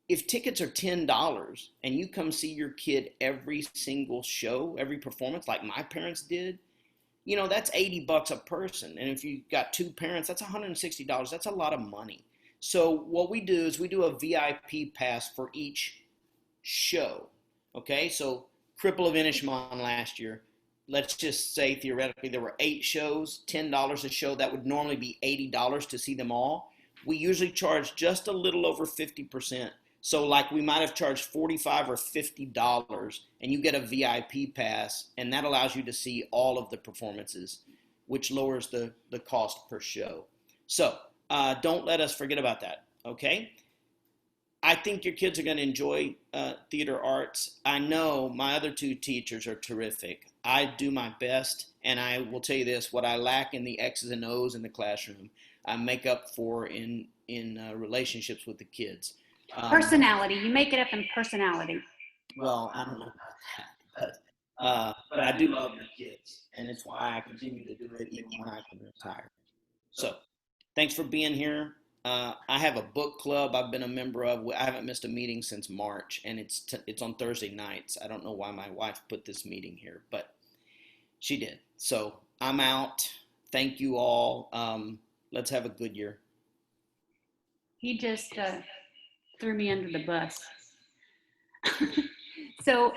M: If tickets are $10 and you come see your kid every single show, every performance, like my parents did, you know, that's $80 a person. And if you've got 2 parents, that's $160. That's a lot of money. So what we do is we do a VIP pass for each show, okay? So Cripple of Inishmaan last year, let's just say theoretically there were 8 shows, $10 a show. That would normally be $80 to see them all. We usually charge just a little over 50%. So like we might have charged $45 or $50 and you get a VIP pass, and that allows you to see all of the performances, which lowers the cost per show. So don't let us forget about that, okay? I think your kids are going to enjoy theater arts. I know my other 2 teachers are terrific. I do my best, and I will tell you this, what I lack in the X's and O's in the classroom, I make up for in relationships with the kids.
A: Personality. You make it up in personality.
M: Well, I don't know about that, but I do love my kids, and it's why I continue to do it even when I can retire. So thanks for being here. I have a book club I've been a member of. I haven't missed a meeting since March, and it's on Thursday nights. I don't know why my wife put this meeting here, but she did. So I'm out. Thank you all. Let's have a good year.
A: He just threw me under the bus. So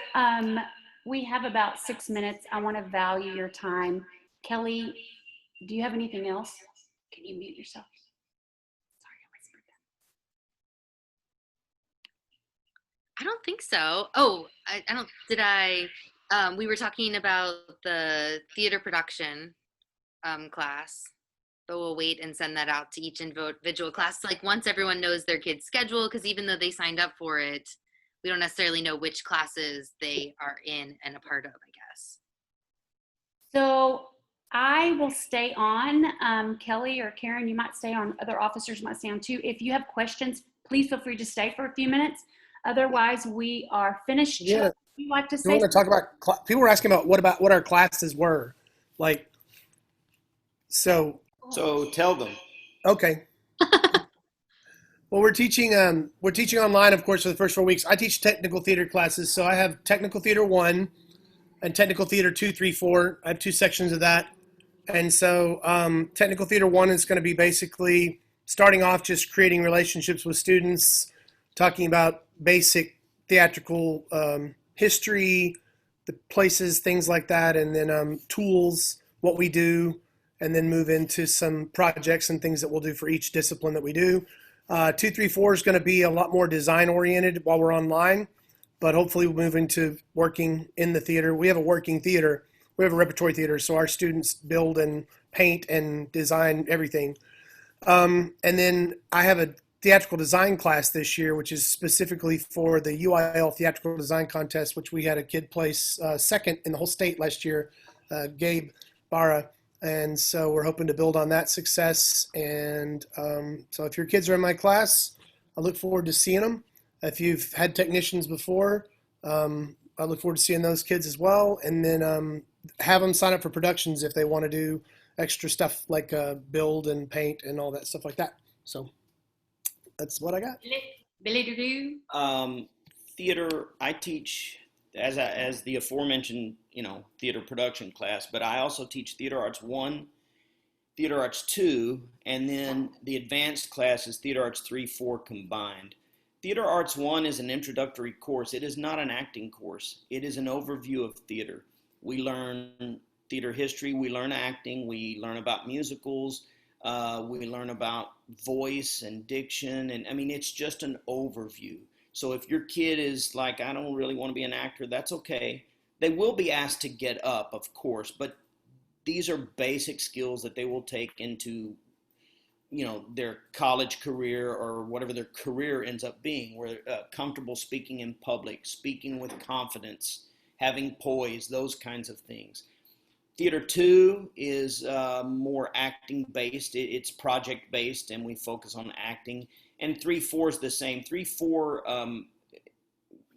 A: we have about 6 minutes. I want to value your time. Kelly, do you have anything else? Can you mute yourself?
F: I don't think so. Oh, we were talking about the theater production class, but we'll wait and send that out to each individual class. Like once everyone knows their kid's schedule, because even though they signed up for it, we don't necessarily know which classes they are in and a part of, I guess.
A: So I will stay on. Kelly or Karen, you might stay on. Other officers might stay on too. If you have questions, please feel free to stay for a few minutes. Otherwise, we are finished.
C: Yeah.
A: You like to
C: You
A: say?
C: want to talk about? People were asking about what our classes were, like. So
M: tell them.
C: Okay. Well, we're teaching online, of course, for the first 4 weeks. I teach technical theater classes, so I have technical theater 1 and technical theater 2, 3, 4. I have 2 sections of that, and so technical theater 1 is going to be basically starting off just creating relationships with students, talking about basic theatrical history, the places, things like that, and then tools, what we do, and then move into some projects and things that we'll do for each discipline that we do. 2, 3, 4 is going to be a lot more design oriented while we're online. but hopefully we'll move into working in the theater. We have a working theater. We have a repertory theater, so our students build and paint and design everything. And then I have a theatrical design class this year, which is specifically for the UIL theatrical design contest, which we had a kid place second in the whole state last year, Gabe Barra. And so we're hoping to build on that success. And so if your kids are in my class, I look forward to seeing them. If you've had technicians before, I look forward to seeing those kids as well. And then have them sign up for productions if they want to do extra stuff like build and paint and all that stuff like that. So that's what I got.
A: Billy Dragoo.
M: Theater, I teach as the aforementioned, theater production class, but I also teach Theater Arts 1, Theater Arts 2, and then the advanced class is Theater Arts 3, 4 combined. Theater Arts 1 is an introductory course. It is not an acting course. It is an overview of theater. We learn theater history, we learn acting, we learn about musicals, we learn about voice and diction, and I mean, it's just an overview. So if your kid is like, I don't really want to be an actor, that's okay. They will be asked to get up, of course, but these are basic skills that they will take into, their college career or whatever their career ends up being, where comfortable speaking in public, speaking with confidence, having poise, those kinds of things. Theater 2 is more acting based. It's project based, and we focus on acting. And 3, 4 is the same. 3, 4,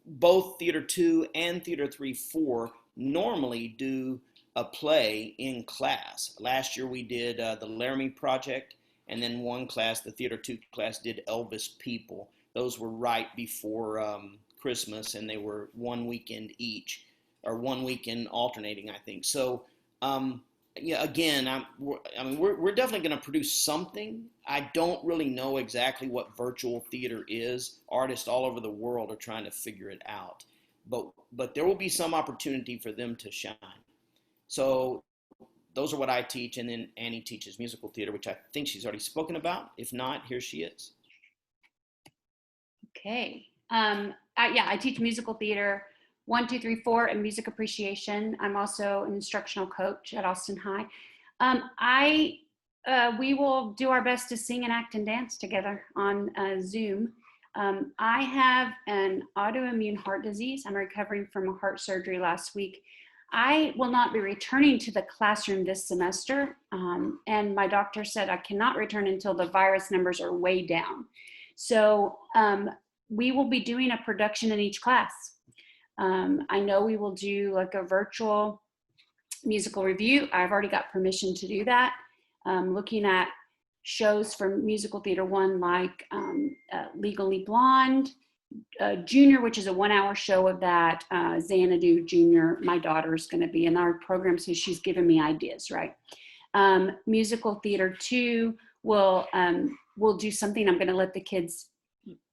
M: both Theater 2 and Theater 3, 4 normally do a play in class. Last year we did the Laramie Project, and then one class, the Theater 2 class, did Elvis People. Those were right before Christmas, and they were one weekend each, or one weekend alternating, I think. So, again, we're definitely going to produce something. I don't really know exactly what virtual theater is. Artists all over the world are trying to figure it out, but there will be some opportunity for them to shine. So those are what I teach, and then Annie teaches musical theater, which I think she's already spoken about. If not, here she is.
A: Okay. I teach musical theater 1, 2, 3, 4 and music appreciation. I'm also an instructional coach at Austin High. We will do our best to sing and act and dance together on Zoom. I have an autoimmune heart disease. I'm recovering from a heart surgery last week. I will not be returning to the classroom this semester, and my doctor said I cannot return until the virus numbers are way down. So we will be doing a production in each class. I know we will do like a virtual musical review. I've already got permission to do that. Looking at shows from Musical Theater 1 like Legally Blonde, Junior, which is a 1-hour show of that. Xanadu Junior, my daughter's going to be in our program, so she's given me ideas, right? Musical Theater 2 will do something. I'm going to let the kids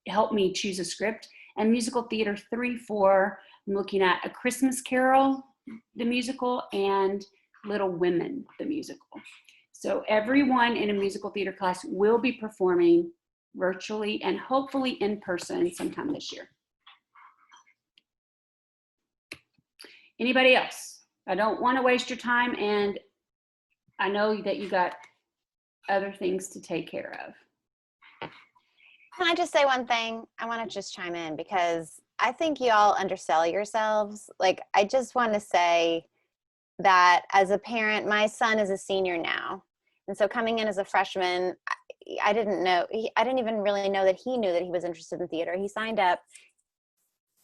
A: help me choose a script. And Musical Theater 3, 4, I'm looking at A Christmas Carol, the musical, and Little Women, the musical. So everyone in a musical theater class will be performing virtually and hopefully in person sometime this year. Anybody else? I don't want to waste your time, and I know that you got other things to take care of.
E: Can I just say one thing? I want to just chime in because I think you all undersell yourselves. Like, I just want to say that as a parent, my son is a senior now. And so coming in as a freshman, I didn't even really know that he knew that he was interested in theater. He signed up,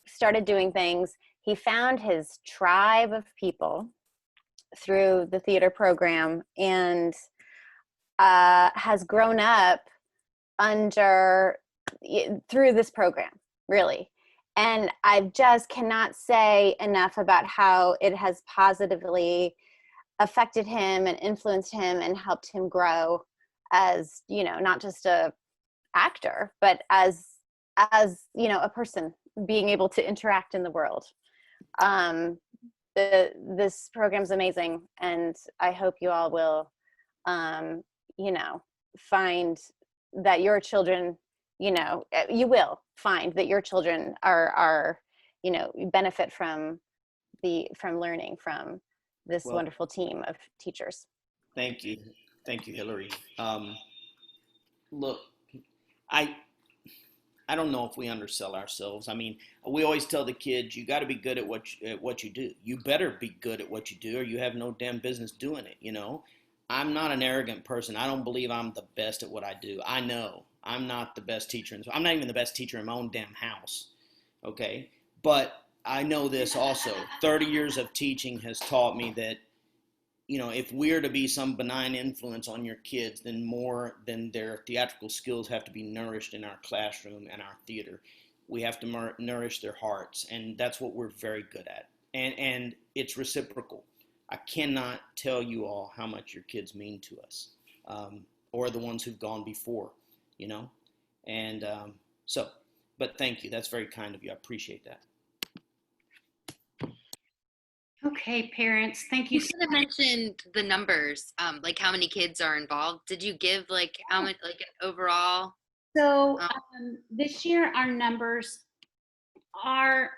E: started doing things. He found his tribe of people through the theater program and has grown up through this program, really. And I just cannot say enough about how it has positively affected him and influenced him and helped him grow as, not just a actor, but as a person being able to interact in the world. This program's amazing, and I hope you all will, find that your children, you will find that your children are you know, benefit from learning from this
M: Well,
E: wonderful team of teachers.
M: thank you, Hillary. Look, I don't know if we undersell ourselves. I mean, we always tell the kids, you got to be good at what you do. You better be good at what you do, or you have no damn business doing it. You know, I'm not an arrogant person. I don't believe I'm the best at what I do. I know I'm not the best teacher. I'm not even the best teacher in my own damn house. Okay, but I know this also. 30 years of teaching has taught me that, you know, if we're to be some benign influence on your kids, then more than their theatrical skills have to be nourished in our classroom and our theater. We have to nourish their hearts, and that's what we're very good at. And it's reciprocal. I cannot tell you all how much your kids mean to us, or the ones who've gone before, you know. And but thank you. That's very kind of you. I appreciate that.
A: Okay, parents, thank you.
F: You should have mentioned the numbers, like how many kids are involved. Did you give like how much, like an overall?
A: So this year our numbers are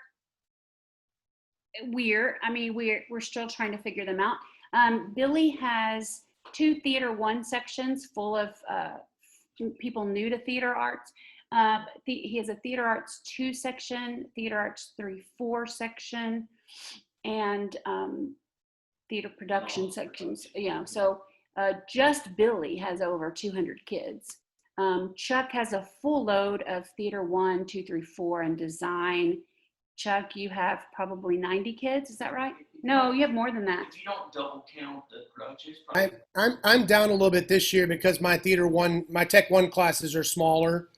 A: weird. I mean, we're still trying to figure them out. Billy has 2 Theater 1 sections full of people new to theater arts. He has a Theater Arts 2 section, Theater Arts 3-4 section, and theater production sections. Yeah, so just Billy has over 200 kids. Chuck has a full load of Theater 1, 2, 3, 4, and design. Chuck, you have probably 90 kids, is that right? No, you have more than that.
M: If you don't double count the productions,
C: I'm down a little bit this year because my my Tech 1 classes are smaller,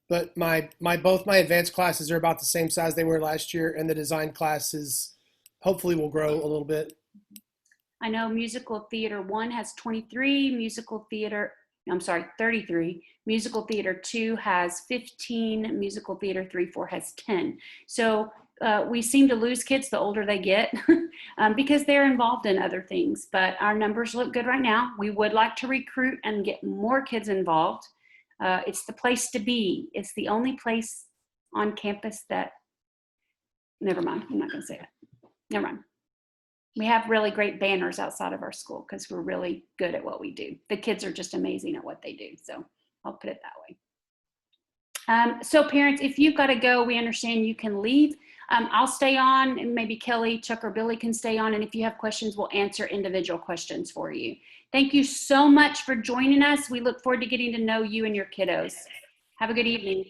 C: but both my advanced classes are about the same size they were last year, and the design classes hopefully will grow a little bit.
A: I know Musical Theater 1 has 23, 33. Musical Theater 2 has 15, Musical Theater 3-4 has 10. So we seem to lose kids the older they get because they're involved in other things, but our numbers look good right now. We would like to recruit and get more kids involved. It's the place to be. It's the only place on campus that, never mind, I'm not gonna say it. Never mind. We have really great banners outside of our school because we're really good at what we do. The kids are just amazing at what they do. So I'll put it that way. So parents, if you've got to go, we understand you can leave. I'll stay on, and maybe Kelly, Chuck, or Billy can stay on. And if you have questions, we'll answer individual questions for you. Thank you so much for joining us. We look forward to getting to know you and your kiddos. Have a good evening.